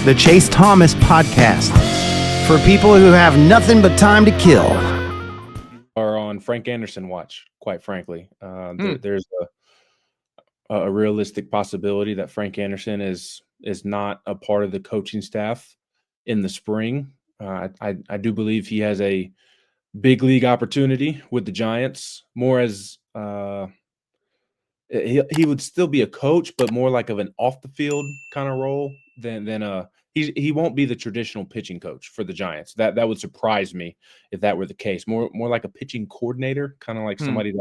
the Chase Thomas Podcast, for people who have nothing but time to kill. Are on Frank Anderson watch, quite frankly. There's a realistic possibility that Frank Anderson is not a part of the coaching staff in the spring. I do believe he has a big league opportunity with the Giants, more as he would still be a coach, but more like of an off the field kind of role than he won't be the traditional pitching coach for the Giants. That would surprise me if that were the case. More like a pitching coordinator, kind of like somebody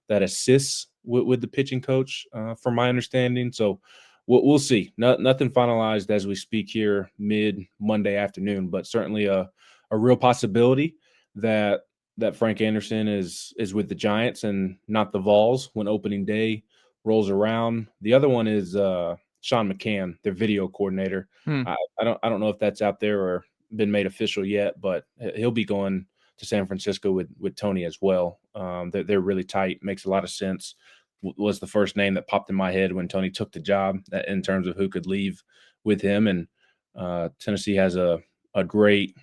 that assists with the pitching coach, from my understanding. So we'll see. Nothing finalized as we speak here mid Monday afternoon, but certainly a real possibility that Frank Anderson is with the Giants and not the Vols when opening day rolls around. The other one is Sean McCann, their video coordinator. I don't know if that's out there or been made official yet, but he'll be going to San Francisco with Tony as well. They're really tight. Makes a lot of sense. Was the first name that popped in my head when Tony took the job in terms of who could leave with him. And Tennessee has a great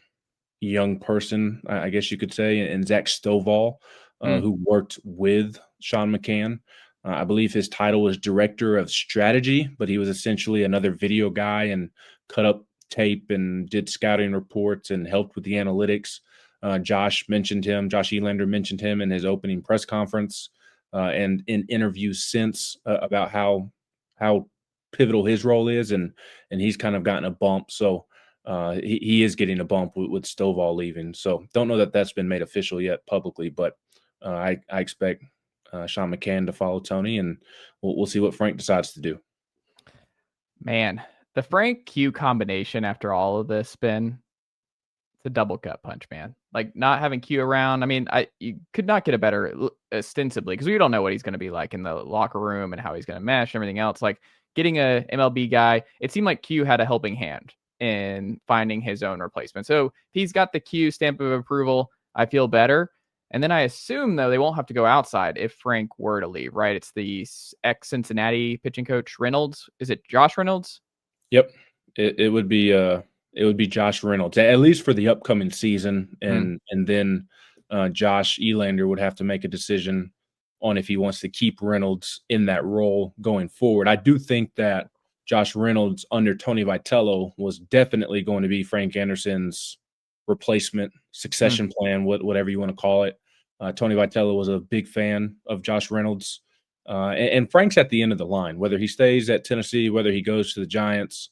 young person, I guess you could say, in Zach Stovall, who worked with Sean McCann. I believe his title was Director of Strategy, but he was essentially another video guy and cut up tape and did scouting reports and helped with the analytics. Josh Elander mentioned him in his opening press conference and in interviews since about how pivotal his role is, and he's kind of gotten a bump. So he is getting a bump with Stovall leaving. So don't know that that's been made official yet publicly, but I expect Sean McCann to follow Tony, and we'll see what Frank decides to do. Man, the Frank Q combination after all of this spin, it's a double gut punch, man. Like, not having Q around, I mean, you could not get a better ostensibly, because we don't know what he's going to be like in the locker room and how he's going to mesh and everything else. Like, getting a MLB guy, it seemed like Q had a helping hand in finding his own replacement. So if he's got the Q stamp of approval, I feel better. And then I assume, though, they won't have to go outside if Frank were to leave, right? It's the ex-Cincinnati pitching coach Reynolds. Is it Josh Reynolds? Yep. It would be Josh Reynolds, at least for the upcoming season. And then Josh Elander would have to make a decision on if he wants to keep Reynolds in that role going forward. I do think that Josh Reynolds under Tony Vitello was definitely going to be Frank Anderson's replacement succession plan, whatever you want to call it. Tony Vitello was a big fan of Josh Reynolds. And Frank's at the end of the line, whether he stays at Tennessee, whether he goes to the Giants.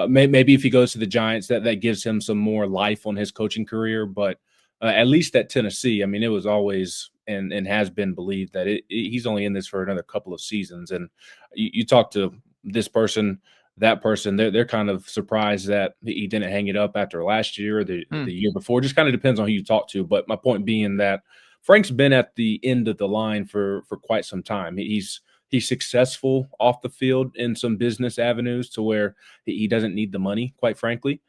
Maybe if he goes to the Giants, that gives him some more life on his coaching career. But at least at Tennessee, I mean, it was always and has been believed that he's only in this for another couple of seasons. And you talk to this person, that person, they're kind of surprised that he didn't hang it up after last year or the year before. Just kind of depends on who you talk to. But my point being that Frank's been at the end of the line for quite some time. He's successful off the field in some business avenues to where he doesn't need the money, quite frankly.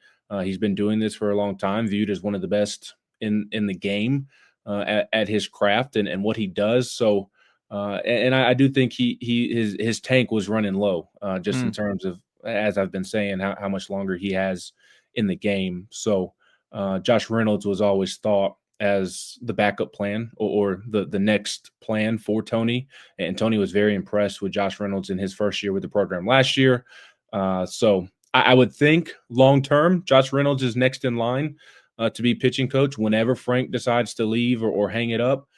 He's been doing this for a long time, viewed as one of the best in the game at his craft and what he does. So, and I do think his tank was running low, just in terms of, as I've been saying, how much longer he has in the game. So Josh Reynolds was always thought as the backup plan or the next plan for Tony. And Tony was very impressed with Josh Reynolds in his first year with the program last year. So I would think long-term, Josh Reynolds is next in line to be pitching coach whenever Frank decides to leave or hang it up.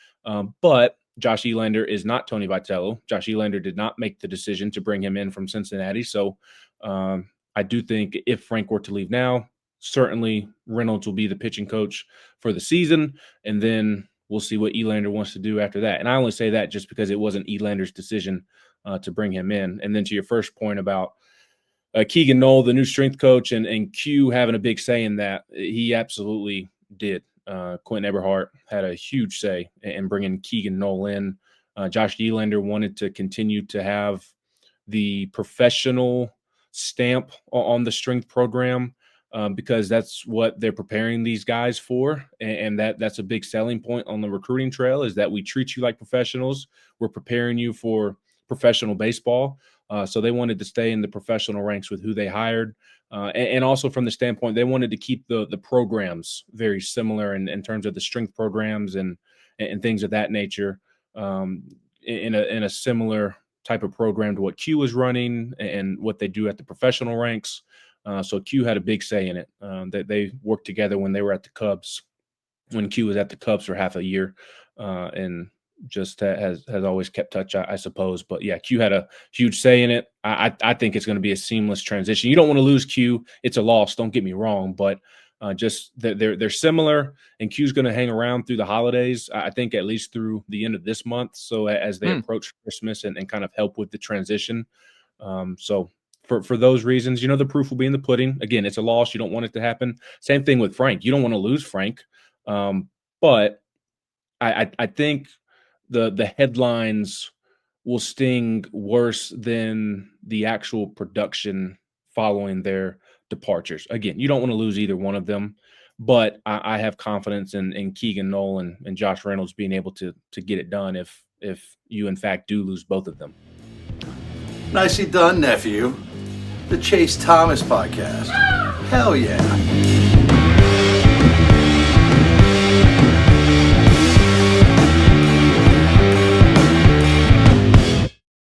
But Josh Elander is not Tony Vitello. Josh Elander did not make the decision to bring him in from Cincinnati. So I do think if Frank were to leave now, certainly Reynolds will be the pitching coach for the season, and then we'll see what Elander wants to do after that. And I only say that just because it wasn't Elander's decision to bring him in. And then to your first point about Keegan Knoll, the new strength coach, and Q having a big say in that, he absolutely did. Quentin Eberhardt had a huge say in bringing Keegan Knoll in. Josh Elander wanted to continue to have the professional stamp on the strength program because that's what they're preparing these guys for. And that's a big selling point on the recruiting trail, is that we treat you like professionals. We're preparing you for professional baseball. So they wanted to stay in the professional ranks with who they hired. And also from the standpoint, they wanted to keep the programs very similar in terms of the strength programs and things of that nature, in a similar type of program to what Q was running and what they do at the professional ranks. So Q had a big say in it. They worked together when they were at the Cubs, when Q was at the Cubs for half a year, and just has always kept touch, I suppose. But yeah, Q had a huge say in it. I think it's going to be a seamless transition. You don't want to lose Q. It's a loss. Don't get me wrong, but just they're similar, and Q's going to hang around through the holidays. I think at least through the end of this month. So as they approach Christmas and kind of help with the transition. So for those reasons, the proof will be in the pudding. Again, it's a loss. You don't want it to happen. Same thing with Frank. You don't want to lose Frank. But I think the headlines will sting worse than the actual production following their departures. Again, you don't want to lose either one of them, but I have confidence in Keegan Knoll and Josh Reynolds being able to get it done if you in fact do lose both of them. Nicely done, nephew. The Chase Thomas podcast. Hell yeah.